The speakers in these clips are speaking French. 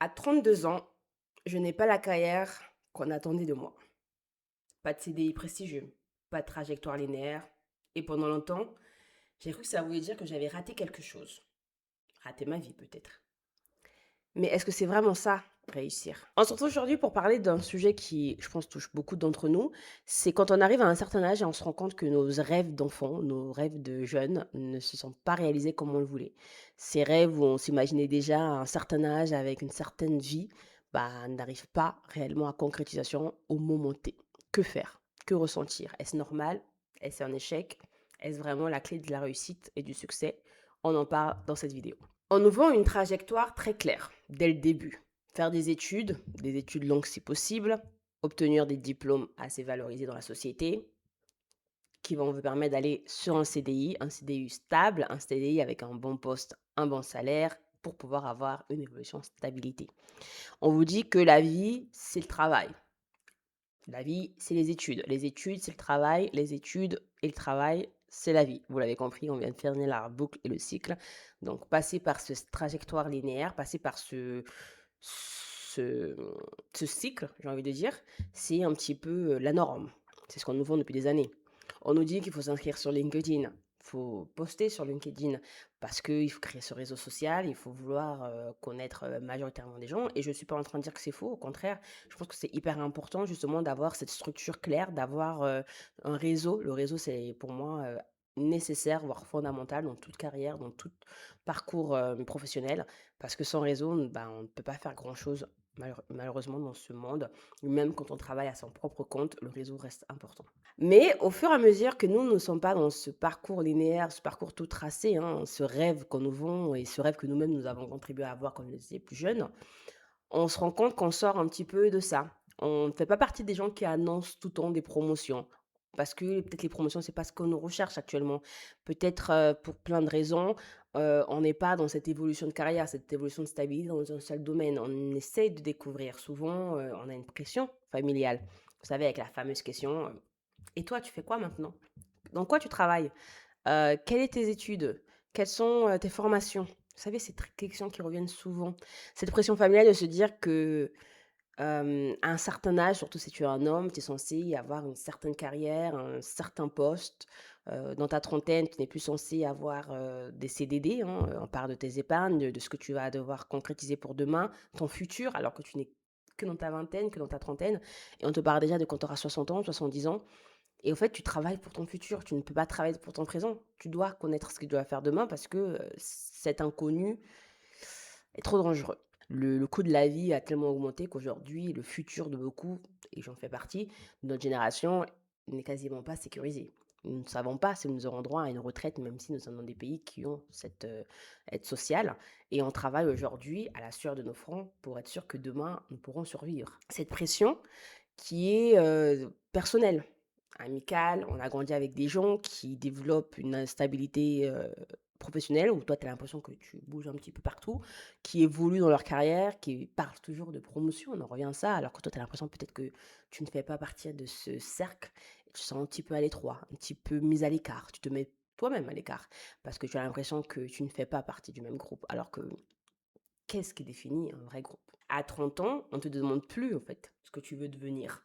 À 32 ans, je n'ai pas la carrière qu'on attendait de moi. Pas de CDI prestigieux, pas de trajectoire linéaire. Et pendant longtemps, j'ai cru que ça voulait dire que j'avais raté quelque chose. Raté ma vie peut-être. Mais est-ce que c'est vraiment ça, réussir? On se retrouve aujourd'hui pour parler d'un sujet qui, je pense, touche beaucoup d'entre nous. C'est quand on arrive à un certain âge et on se rend compte que nos rêves d'enfant, nos rêves de jeunes ne se sont pas réalisés comme on le voulait. Ces rêves où on s'imaginait déjà à un certain âge avec une certaine vie, bah, n'arrivent pas réellement à concrétisation au moment T. Que faire? Que ressentir? Est-ce normal? Est-ce un échec? Est-ce vraiment la clé de la réussite et du succès? On en parle dans cette vidéo. On nous vend une trajectoire très claire dès le début. Faire des études longues si possible, obtenir des diplômes assez valorisés dans la société, qui vont vous permettre d'aller sur un CDI stable, un CDI avec un bon poste, un bon salaire, pour pouvoir avoir une évolution stabilité. On vous dit que la vie, c'est le travail. La vie, c'est les études, c'est le travail, les études et le travail, c'est la vie. Vous l'avez compris, on vient de fermer la boucle et le cycle. Donc, passer par cette trajectoire linéaire, passer par ce, ce cycle, j'ai envie de dire, c'est un petit peu la norme. C'est ce qu'on nous vend depuis des années. On nous dit qu'il faut s'inscrire sur LinkedIn, il faut poster sur LinkedIn parce qu'il faut créer ce réseau social, il faut vouloir connaître majoritairement des gens. Et je ne suis pas en train de dire que c'est faux, au contraire, je pense que c'est hyper important justement d'avoir cette structure claire, d'avoir un réseau. Le réseau, c'est pour moi nécessaire, voire fondamental dans toute carrière, dans tout parcours professionnel, parce que sans réseau, on ne peut pas faire grand-chose malheureusement dans ce monde. Même quand on travaille à son propre compte, le réseau reste important. Mais au fur et à mesure que nous ne sommes pas dans ce parcours linéaire, ce parcours tout tracé, hein, ce rêve qu'on nous vend et ce rêve que nous-mêmes nous avons contribué à avoir quand on était plus jeunes, on se rend compte qu'on sort un petit peu de ça. On ne fait pas partie des gens qui annoncent tout le temps des promotions. Parce que peut-être les promotions, c'est pas ce qu'on nous recherche actuellement. Peut-être pour plein de raisons, on n'est pas dans cette évolution de carrière, cette évolution de stabilité dans un seul domaine. On essaie de découvrir. Souvent, on a une pression familiale. Vous savez, avec la fameuse question et toi, tu fais quoi maintenant? Dans quoi tu travailles? Quelles est tes études? Quelles sont, tes formations? Vous savez, ces questions qui reviennent souvent. Cette pression familiale de se dire que, à un certain âge, surtout si tu es un homme, tu es censé avoir une certaine carrière, un certain poste. Dans ta trentaine, tu n'es plus censé avoir, des CDD, hein, on parle de tes épargnes, de ce que tu vas devoir concrétiser pour demain, ton futur, alors que tu n'es que dans ta vingtaine, que dans ta trentaine et on te parle déjà de quand tu auras 60 ans, 70 ans et au fait, tu travailles pour ton futur, tu ne peux pas travailler pour ton présent. Tu dois connaître ce que tu dois faire demain parce que, cet inconnu est trop dangereux. Le coût de la vie a tellement augmenté qu'aujourd'hui, le futur de beaucoup, et j'en fais partie, de notre génération n'est quasiment pas sécurisé. Nous ne savons pas si nous aurons droit à une retraite, même si nous sommes dans des pays qui ont cette, aide sociale et on travaille aujourd'hui à la sueur de nos fronts pour être sûr que demain, nous pourrons survivre. Cette pression qui est, personnelle, amicale. On a grandi avec des gens qui développent une instabilité, professionnelle où toi, tu as l'impression que tu bouges un petit peu partout, qui évoluent dans leur carrière, qui parlent toujours de promotion, on en revient à ça, alors que toi, tu as l'impression peut-être que tu ne fais pas partie de ce cercle et tu te sens un petit peu à l'étroit, un petit peu mise à l'écart. Tu te mets toi-même à l'écart parce que tu as l'impression que tu ne fais pas partie du même groupe, alors que qu'est-ce qui définit un vrai groupe? À 30 ans, on ne te demande plus, en fait, ce que tu veux devenir.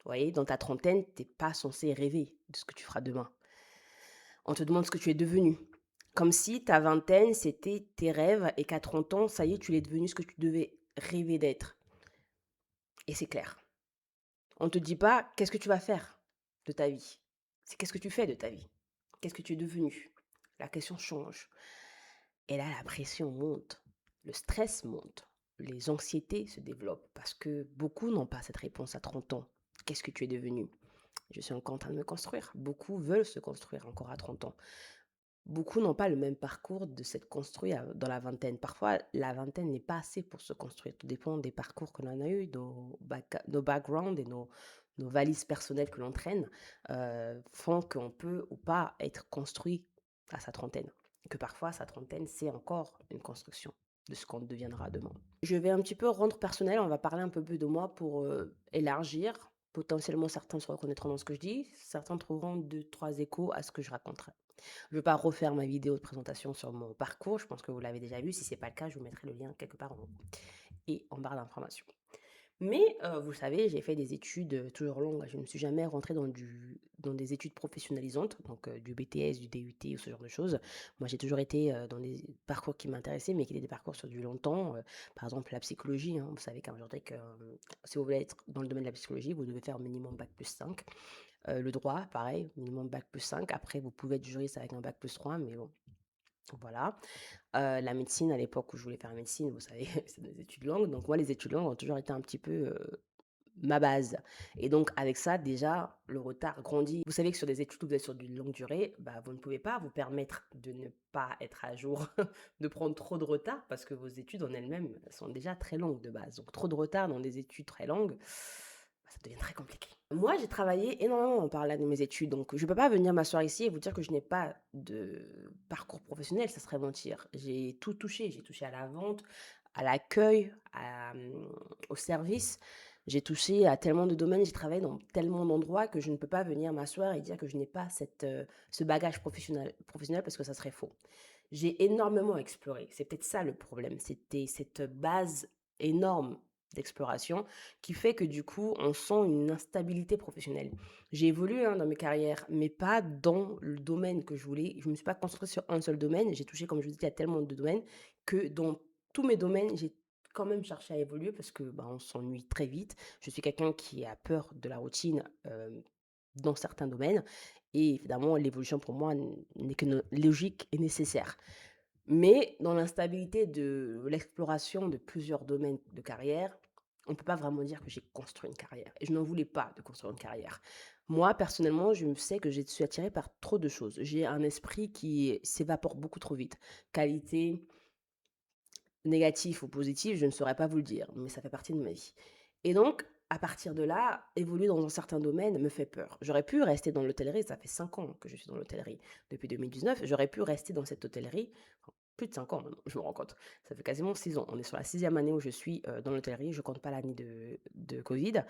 Vous voyez, dans ta trentaine, tu es pas censé rêver de ce que tu feras demain. On te demande ce que tu es devenu. Comme si ta vingtaine, c'était tes rêves et qu'à 30 ans, ça y est, tu l'es devenu ce que tu devais rêver d'être. Et c'est clair. On ne te dit pas qu'est-ce que tu vas faire de ta vie. C'est qu'est-ce que tu fais de ta vie. Qu'est-ce que tu es devenu. La question change. Et là, la pression monte. Le stress monte. Les anxiétés se développent parce que beaucoup n'ont pas cette réponse à 30 ans. Qu'est-ce que tu es devenu? Je suis encore en train de me construire. Beaucoup veulent se construire encore à 30 ans. Beaucoup n'ont pas le même parcours de s'être construit dans la vingtaine. Parfois, la vingtaine n'est pas assez pour se construire. Tout dépend des parcours que l'on a eu, nos backgrounds et nos valises personnelles que l'on traîne font qu'on peut ou pas être construit à sa trentaine. Que parfois, sa trentaine, c'est encore une construction de ce qu'on deviendra demain. Je vais un petit peu rendre personnel, on va parler un peu plus de moi pour élargir. Potentiellement, certains se reconnaîtront dans ce que je dis, certains trouveront deux, trois échos à ce que je raconterai. Je ne vais pas refaire ma vidéo de présentation sur mon parcours, je pense que vous l'avez déjà vu. Si ce n'est pas le cas, je vous mettrai le lien quelque part en haut. et en barre d'information. Mais vous savez, j'ai fait des études, toujours longues. Je ne suis jamais rentrée dans des études professionnalisantes, donc du BTS, du DUT ou ce genre de choses. Moi, j'ai toujours été, dans des parcours qui m'intéressaient, mais qui étaient des parcours sur du long temps, par exemple la psychologie, hein. Vous savez qu'aujourd'hui que, si vous voulez être dans le domaine de la psychologie, vous devez faire minimum bac+5. Le droit, pareil, minimum bac+5. Après, vous pouvez être juriste avec un bac+3, mais bon, voilà. La médecine, à l'époque où je voulais faire médecine, vous savez, c'est des études longues. Donc moi, les études longues ont toujours été un petit peu, ma base et donc avec ça, déjà, le retard grandit. Vous savez que sur des études où vous êtes sur d'une longue durée, bah, vous ne pouvez pas vous permettre de ne pas être à jour, de prendre trop de retard parce que vos études en elles-mêmes sont déjà très longues de base. Donc trop de retard dans des études très longues, bah, ça devient très compliqué. Moi, j'ai travaillé énormément en parallèle de mes études, donc je ne peux pas venir m'asseoir ici et vous dire que je n'ai pas de parcours professionnel, ça serait mentir. J'ai tout touché, j'ai touché à la vente, à l'accueil, au service. J'ai touché à tellement de domaines, j'ai travaillé dans tellement d'endroits que je ne peux pas venir m'asseoir et dire que je n'ai pas ce bagage professionnel parce que ça serait faux. J'ai énormément exploré, c'est peut-être ça le problème, c'était cette base énorme d'exploration qui fait que du coup, on sent une instabilité professionnelle. J'ai évolué, hein, dans mes carrières, mais pas dans le domaine que je voulais. Je ne me suis pas concentrée sur un seul domaine. J'ai touché, comme je vous dis, à tellement de domaines que dans tous mes domaines, j'ai quand même cherché à évoluer parce que, bah, on s'ennuie très vite. Je suis quelqu'un qui a peur de la routine, dans certains domaines et évidemment l'évolution pour moi n'est que logique et nécessaire. Mais dans l'instabilité de l'exploration de plusieurs domaines de carrière, on ne peut pas vraiment dire que j'ai construit une carrière et je n'en voulais pas de construire une carrière. Moi, personnellement, je me sais que je suis attirée par trop de choses. J'ai un esprit qui s'évapore beaucoup trop vite. Qualité, négatif ou positif, je ne saurais pas vous le dire, mais ça fait partie de ma vie. Et donc, à partir de là, évoluer dans un certain domaine me fait peur. J'aurais pu rester dans l'hôtellerie, ça fait 5 ans que je suis dans l'hôtellerie. Depuis 2019, j'aurais pu rester dans cette hôtellerie, enfin, plus de 5 ans maintenant, je me rends compte. Ça fait quasiment 6 ans. On est sur la sixième année où je suis dans l'hôtellerie, je compte pas l'année de Covid.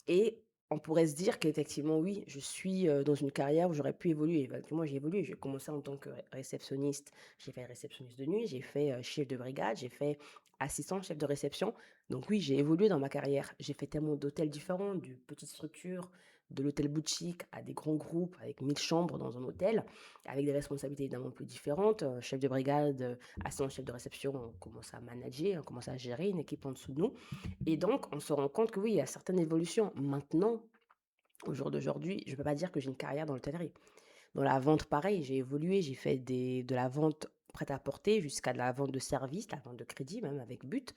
Et on pourrait se dire qu'effectivement, oui, je suis, dans une carrière où j'aurais pu évoluer. Effectivement, j'ai évolué. J'ai commencé en tant que réceptionniste. J'ai fait réceptionniste de nuit, j'ai fait, chef de brigade, j'ai fait assistant chef de réception. Donc oui, j'ai évolué dans ma carrière. J'ai fait tellement d'hôtels différents, de petites structures, de l'hôtel boutique à des grands groupes avec 1000 chambres dans un hôtel, avec des responsabilités évidemment plus différentes. Chef de brigade, assistant chef de réception, on commence à manager, on commence à gérer une équipe en dessous de nous. Et donc, on se rend compte que oui, il y a certaines évolutions. Maintenant, au jour d'aujourd'hui, je ne peux pas dire que j'ai une carrière dans l'hôtellerie. Dans la vente, pareil, j'ai évolué, j'ai fait de la vente prêt-à-porter jusqu'à de la vente de services, la vente de crédit même avec but.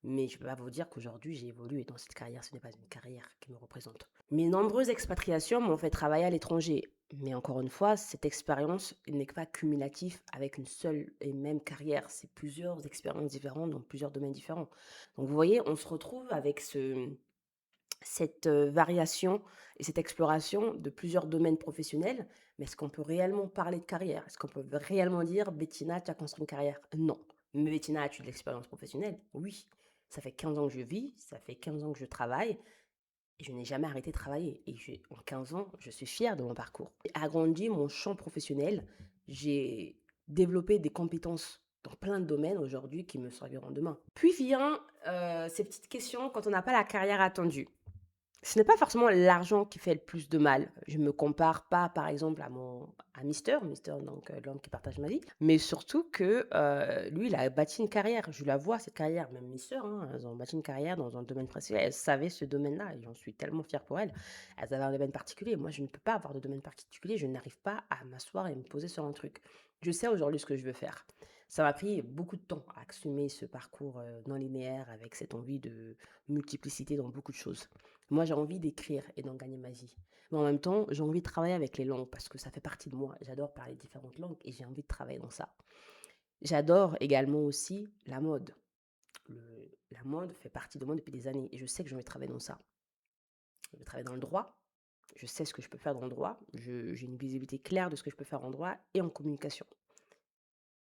Mais je ne peux pas vous dire qu'aujourd'hui, j'ai évolué dans cette carrière. Ce n'est pas une carrière qui me représente. Mes nombreuses expatriations m'ont fait travailler à l'étranger. Mais encore une fois, cette expérience n'est pas cumulative avec une seule et même carrière. C'est plusieurs expériences différentes dans plusieurs domaines différents. Donc vous voyez, on se retrouve avec cette, variation et cette exploration de plusieurs domaines professionnels. Mais est-ce qu'on peut réellement parler de carrière? Est-ce qu'on peut réellement dire: «Bettina, tu as construit une carrière»? Non. Mais Bettina, as-tu de l'expérience professionnelle? Oui. Ça fait 15 ans que je vis, ça fait 15 ans que je travaille et je n'ai jamais arrêté de travailler et en 15 ans, je suis fière de mon parcours. J'ai agrandi mon champ professionnel, j'ai développé des compétences dans plein de domaines aujourd'hui qui me serviront demain. Puis vient, ces petites questions quand on n'a pas la carrière attendue. Ce n'est pas forcément l'argent qui fait le plus de mal. Je me compare pas, par exemple, à Mister donc l'homme qui partage ma vie, mais surtout que, lui, il a bâti une carrière. Je la vois cette carrière, même Mister, hein, elles ont bâti une carrière dans un domaine précis. Elles savaient ce domaine-là et j'en suis tellement fière pour elles. Elles avaient un domaine particulier. Moi, je ne peux pas avoir de domaine particulier, je n'arrive pas à m'asseoir et me poser sur un truc. Je sais aujourd'hui ce que je veux faire. Ça m'a pris beaucoup de temps à assumer ce parcours, non linéaire avec cette envie de multiplicité dans beaucoup de choses. Moi, j'ai envie d'écrire et d'en gagner ma vie. Mais en même temps, j'ai envie de travailler avec les langues parce que ça fait partie de moi. J'adore parler différentes langues et j'ai envie de travailler dans ça. J'adore également aussi la mode. La mode fait partie de moi depuis des années et je sais que j'ai envie de travailler dans ça. Je vais travailler dans le droit. Je sais ce que je peux faire dans le droit. J'ai une visibilité claire de ce que je peux faire en droit et en communication.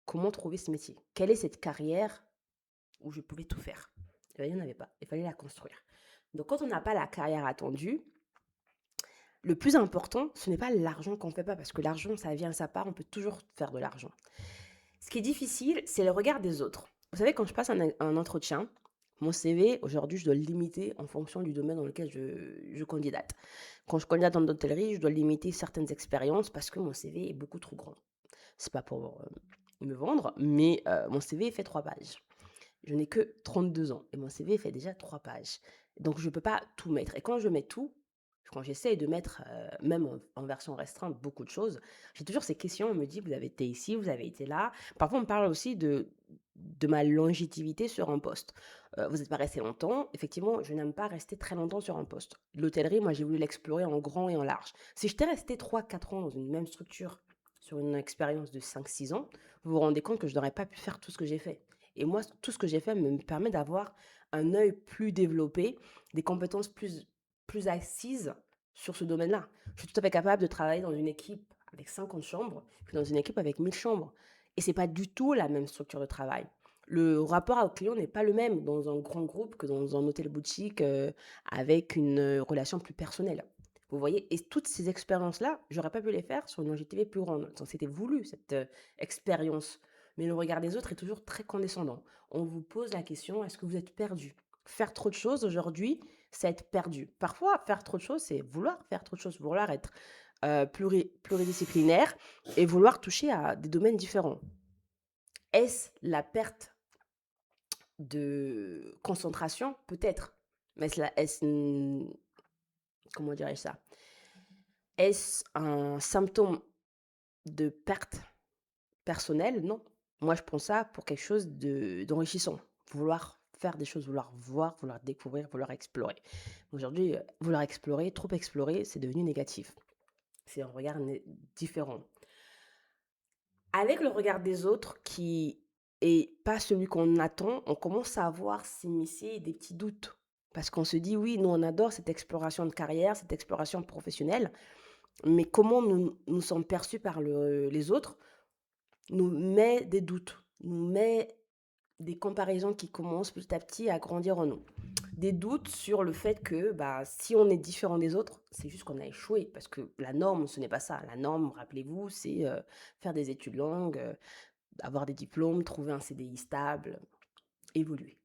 Comment trouver ce métier? Quelle est cette carrière où je pouvais tout faire? Eh ben, il n'y en avait pas. Il fallait la construire. Donc, quand on n'a pas la carrière attendue, le plus important, ce n'est pas l'argent qu'on ne fait pas, parce que l'argent, ça vient, ça part, on peut toujours faire de l'argent. Ce qui est difficile, c'est le regard des autres. Vous savez, quand je passe un entretien, Mon CV, aujourd'hui, je dois le limiter en fonction du domaine dans lequel je candidate. Quand je candidate en hôtellerie, je dois limiter certaines expériences parce que mon CV est beaucoup trop grand. C'est pas pour, me vendre, mais mon CV fait 3 pages. Je n'ai que 32 ans et mon CV fait déjà 3 pages. Donc je ne peux pas tout mettre et quand je mets tout, quand j'essaie de mettre, même en version restreinte beaucoup de choses, j'ai toujours ces questions. On me dit: «Vous avez été ici, vous avez été là». Parfois on me parle aussi de ma longévité sur un poste. Vous n'êtes pas resté longtemps. Effectivement, je n'aime pas rester très longtemps sur un poste. L'hôtellerie, moi, j'ai voulu l'explorer en grand et en large. Si j'étais restée 3 4 ans dans une même structure, sur une expérience de 5 6 ans, vous vous rendez compte que je n'aurais pas pu faire tout ce que j'ai fait. Et moi, tout ce que j'ai fait me permet d'avoir un œil plus développé, des compétences plus assises sur ce domaine-là. Je suis tout à fait capable de travailler dans une équipe avec 50 chambres, puis dans une équipe avec 1000 chambres. Et c'est pas du tout la même structure de travail. Le rapport au client n'est pas le même dans un grand groupe que dans un hôtel boutique avec une relation plus personnelle. Vous voyez? Et toutes ces expériences-là, j'aurais pas pu les faire sur une longévité plus grande. Donc c'était voulu, cette expérience. Mais le regard des autres est toujours très condescendant. On vous pose la question: «Est-ce que vous êtes perdu?» Faire trop de choses aujourd'hui, c'est être perdu. Parfois, faire trop de choses, c'est vouloir faire trop de choses, vouloir être, pluridisciplinaire et vouloir toucher à des domaines différents. Est-ce la perte de concentration? Peut-être. Mais comment dirais-je ça? Est-ce un symptôme de perte personnelle? Non. Moi, je prends ça pour quelque chose d'enrichissant. Vouloir faire des choses, vouloir voir, vouloir découvrir, vouloir explorer. Aujourd'hui, vouloir explorer, trop explorer, c'est devenu négatif. C'est un regard différent. Avec le regard des autres qui est pas celui qu'on attend, on commence à avoir s'immiscer des petits doutes. Parce qu'on se dit: «Oui, nous, on adore cette exploration de carrière, cette exploration professionnelle, mais comment nous sommes perçus par les autres nous met des doutes, nous met des comparaisons qui commencent petit à petit à grandir en nous. Des doutes sur le fait que, bah, si on est différent des autres, c'est juste qu'on a échoué parce que la norme, ce n'est pas ça. La norme, rappelez-vous, c'est, faire des études longues, avoir des diplômes, trouver un CDI stable, évoluer.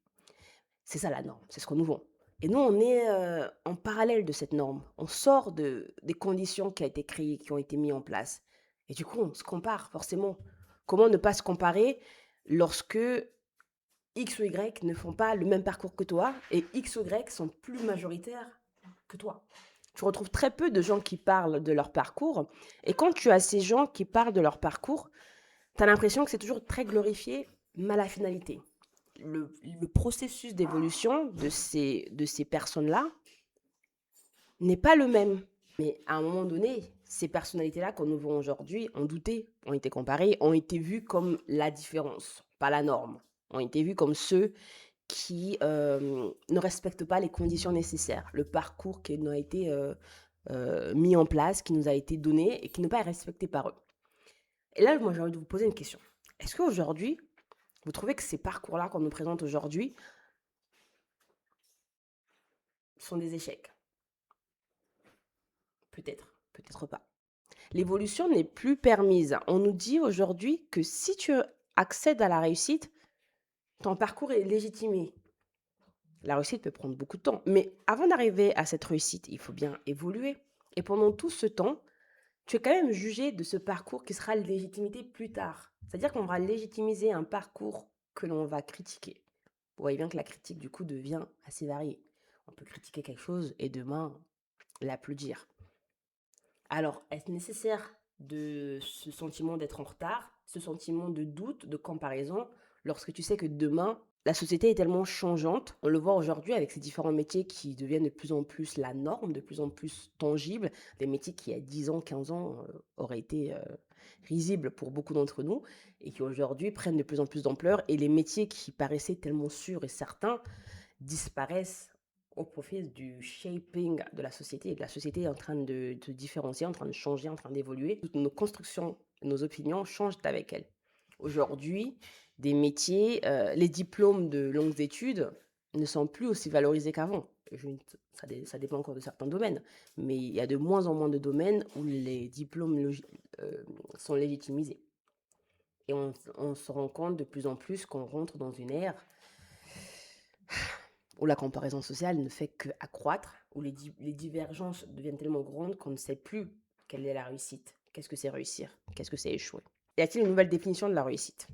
C'est ça la norme, c'est ce qu'on nous vend. Et nous, on est, en parallèle de cette norme. On sort des conditions qui a été créées, qui ont été mis en place. Et du coup, on se compare forcément. Comment ne pas se comparer lorsque X ou Y ne font pas le même parcours que toi et X ou Y sont plus majoritaires que toi? Tu retrouves très peu de gens qui parlent de leur parcours et quand tu as ces gens qui parlent de leur parcours, tu as l'impression que c'est toujours très glorifié, mais à la finalité. Le processus d'évolution de ces personnes-là n'est pas le même. Mais à un moment donné, ces personnalités-là qu'on nous voit aujourd'hui ont douté, ont été comparées, ont été vues comme la différence, pas la norme. Ont été vus comme ceux qui, ne respectent pas les conditions nécessaires, le parcours qui nous a été, mis en place, qui nous a été donné et qui n'est pas respecté par eux. Et là, moi, j'ai envie de vous poser une question. Est-ce qu'aujourd'hui, vous trouvez que ces parcours-là qu'on nous présente aujourd'hui sont des échecs? Peut-être, peut-être pas. L'évolution n'est plus permise. On nous dit aujourd'hui que si tu accèdes à la réussite, ton parcours est légitimé. La réussite peut prendre beaucoup de temps, mais avant d'arriver à cette réussite, il faut bien évoluer. Et pendant tout ce temps, tu es quand même jugé de ce parcours qui sera légitimité plus tard. C'est-à-dire qu'on va légitimiser un parcours que l'on va critiquer. Vous voyez bien que la critique, du coup, devient assez variée. On peut critiquer quelque chose et demain l'applaudir. Alors, est-ce nécessaire de ce sentiment d'être en retard, ce sentiment de doute, de comparaison, lorsque tu sais que demain, la société est tellement changeante, on le voit aujourd'hui avec ces différents métiers qui deviennent de plus en plus la norme, de plus en plus tangibles, des métiers qui, il y a 10 ans, 15 ans, auraient été risibles pour beaucoup d'entre nous et qui aujourd'hui prennent de plus en plus d'ampleur et les métiers qui paraissaient tellement sûrs et certains disparaissent au profit du shaping de la société. Et la société est en train de se différencier, en train de changer, en train d'évoluer. Toutes nos constructions, nos opinions changent avec elle. Aujourd'hui, des métiers, les diplômes de longues études ne sont plus aussi valorisés qu'avant. Ça dépend encore de certains domaines, mais il y a de moins en moins de domaines où les diplômes sont légitimisés. Et on se rend compte de plus en plus qu'on rentre dans une ère où la comparaison sociale ne fait qu'accroître, où les divergences deviennent tellement grandes qu'on ne sait plus quelle est la réussite. Qu'est-ce que c'est réussir? Qu'est-ce que c'est échouer? Y a-t-il une nouvelle définition de la réussite?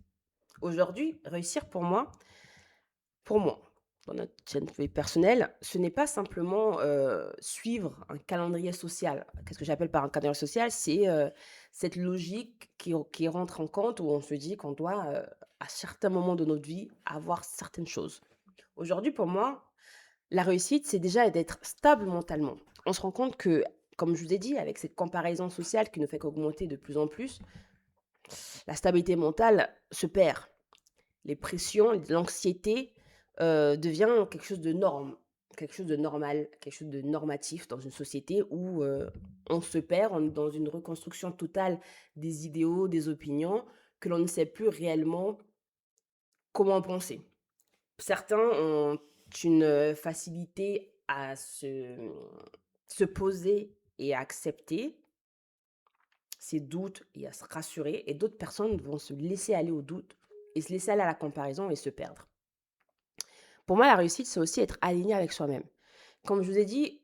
Aujourd'hui, réussir pour moi, dans notre chaîne vie personnelle, ce n'est pas simplement, suivre un calendrier social. Qu'est-ce que j'appelle par un calendrier social? C'est, cette logique qui rentre en compte où on se dit qu'on doit, à certains moments de notre vie, avoir certaines choses. Aujourd'hui, pour moi, la réussite, c'est déjà d'être stable mentalement. On se rend compte que, comme je vous ai dit, avec cette comparaison sociale qui ne fait qu'augmenter de plus en plus, la stabilité mentale se perd. Les pressions, l'anxiété, devient quelque chose de quelque chose de normal, quelque chose de normatif dans une société où, on se perd, on est dans une reconstruction totale des idéaux, des opinions, que l'on ne sait plus réellement comment penser. Certains ont une, facilité à se poser et à accepter ses doutes et à se rassurer et d'autres personnes vont se laisser aller au doute et se laisser aller à la comparaison et se perdre. Pour moi, la réussite, c'est aussi être aligné avec soi-même. Comme je vous ai dit,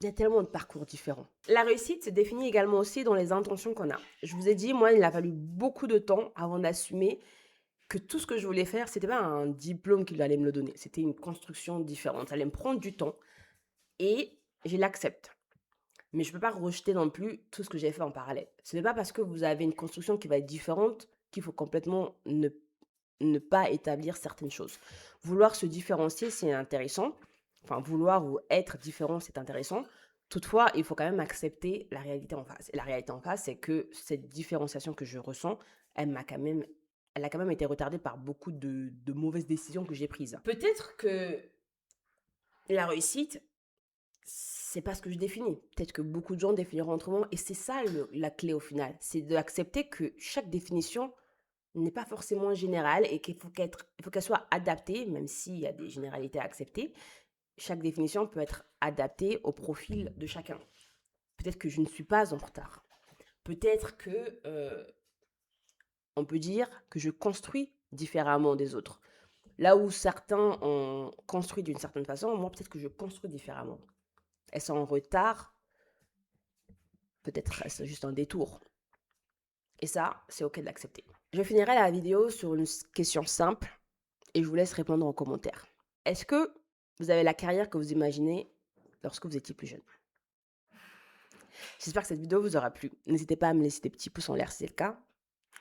il y a tellement de parcours différents. La réussite se définit également aussi dans les intentions qu'on a. Je vous ai dit, moi, il a fallu beaucoup de temps avant d'assumer que tout ce que je voulais faire, c'était pas un diplôme qui allait me le donner. C'était une construction différente. Ça allait me prendre du temps et je l'accepte. Mais je ne peux pas rejeter non plus tout ce que j'ai fait en parallèle. Ce n'est pas parce que vous avez une construction qui va être différente qu'il faut complètement ne pas établir certaines choses. Vouloir se différencier, c'est intéressant. Enfin, vouloir ou être différent, c'est intéressant. Toutefois, il faut quand même accepter la réalité en face. Et la réalité en face, c'est que cette différenciation que je ressens, elle a quand même été retardée par beaucoup de mauvaises décisions que j'ai prises. Peut-être que la réussite, c'est pas ce que je définis. Peut-être que beaucoup de gens définiront autrement. Et c'est ça la clé au final. C'est d'accepter que chaque définition n'est pas forcément générale et il faut qu'elle soit adaptée, même s'il y a des généralités à accepter. Chaque définition peut être adaptée au profil de chacun. Peut-être que je ne suis pas en retard. Peut-être que on peut dire que je construis différemment des autres. Là où certains ont construit d'une certaine façon, moi peut-être que je construis différemment. Elles sont en retard, peut-être c'est juste un détour. Et ça, c'est OK de l'accepter. Je finirai la vidéo sur une question simple et je vous laisse répondre en commentaire. Est-ce que vous avez la carrière que vous imaginez lorsque vous étiez plus jeune? J'espère que cette vidéo vous aura plu. N'hésitez pas à me laisser des petits pouces en l'air si c'est le cas,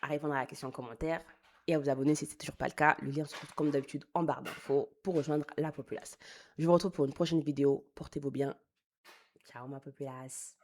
à répondre à la question en commentaire et à vous abonner si ce n'est toujours pas le cas. Le lien se trouve comme d'habitude en barre d'infos pour rejoindre la populace. Je vous retrouve pour une prochaine vidéo. Portez-vous bien. Ciao ma populace.